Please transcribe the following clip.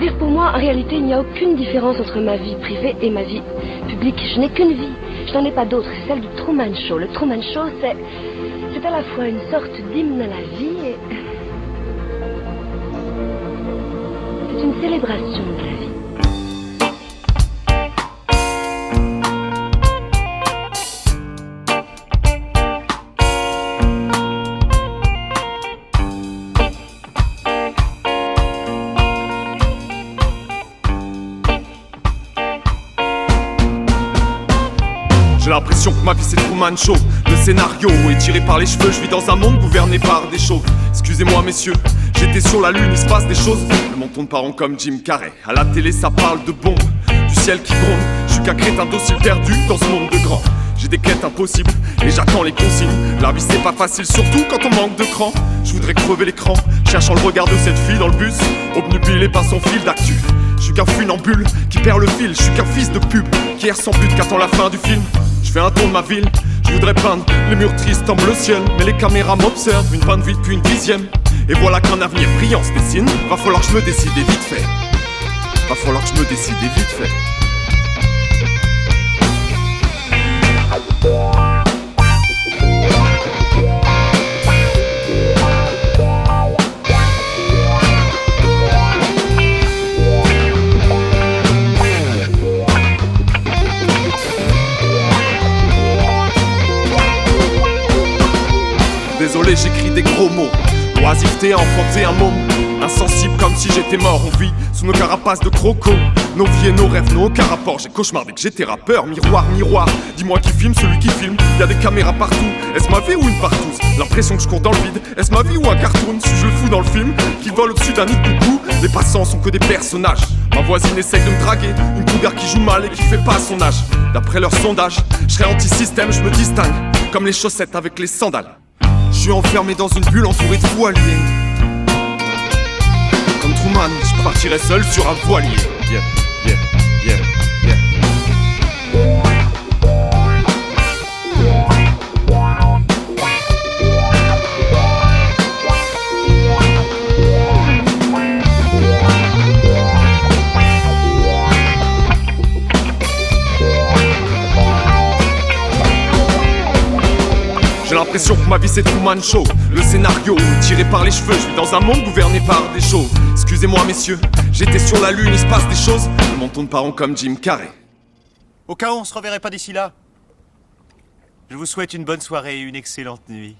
dire, pour moi, en réalité, il n'y a aucune différence entre ma vie privée et ma vie publique. Je n'ai qu'une vie. Je n'en ai pas d'autre. C'est celle du Truman Show. Le Truman Show, c'est à la fois une sorte d'hymne à la vie et... c'est une célébration de la vie. J'ai l'impression que ma vie c'est Truman Show. Le scénario est tiré par les cheveux. Je vis dans un monde gouverné par des chauves. Excusez-moi messieurs, j'étais sur la lune, il se passe des choses. Le menton de parents comme Jim Carrey. À la télé ça parle de bombes, du ciel qui gronde. Je suis qu'un crétin docile perdu dans ce monde de grands. J'ai des quêtes impossibles et j'attends les consignes. La vie c'est pas facile, surtout quand on manque de cran. Je voudrais crever l'écran, cherchant le regard de cette fille dans le bus, obnubilé par son fil d'actu. Je suis qu'un funambule qui perd le fil. Je suis qu'un fils de pub qui erre sans but, qu'attend la fin du film. Je fais un tour de ma ville, je voudrais peindre les murs tristes en bleu ciel. Mais les caméras m'observent, une bonne vie puis une dixième. Et voilà qu'un avenir brillant se dessine. Va falloir que je me décide et vite fait. Va falloir que je me décide et vite fait. Désolé, j'écris des gros mots. Oisiveté a enfanté un môme. Insensible comme si j'étais mort. On vit sous nos carapaces de croco. Nos vies et nos rêves n'ont aucun rapport. J'ai cauchemardé que j'étais rappeur. Miroir, miroir, dis-moi qui filme celui qui filme. Y'a des caméras partout. Est-ce ma vie ou une partouze? L'impression que je cours dans le vide. Est-ce ma vie ou un cartoon? Suis-je le fou dans le film qui vole au-dessus d'un nid de coucou? Les passants sont que des personnages. Ma voisine essaye de me draguer. Une cougar qui joue mal et qui fait pas son âge. D'après leur sondage, je serais anti-système, je me distingue. Comme les chaussettes avec les sandales. Je suis enfermé dans une bulle entourée de fous alliés. Comme Truman, je partirais seul sur un voilier. Yeah, yeah, yeah, yeah. J'ai l'impression que ma vie c'est Truman Show. Le scénario tiré par les cheveux. Je vis dans un monde gouverné par des chauves. Excusez-moi messieurs, j'étais sur la lune, il se passe des choses. Le menton de parents comme Jim Carrey. Au cas où on se reverrait pas d'ici là, je vous souhaite une bonne soirée et une excellente nuit.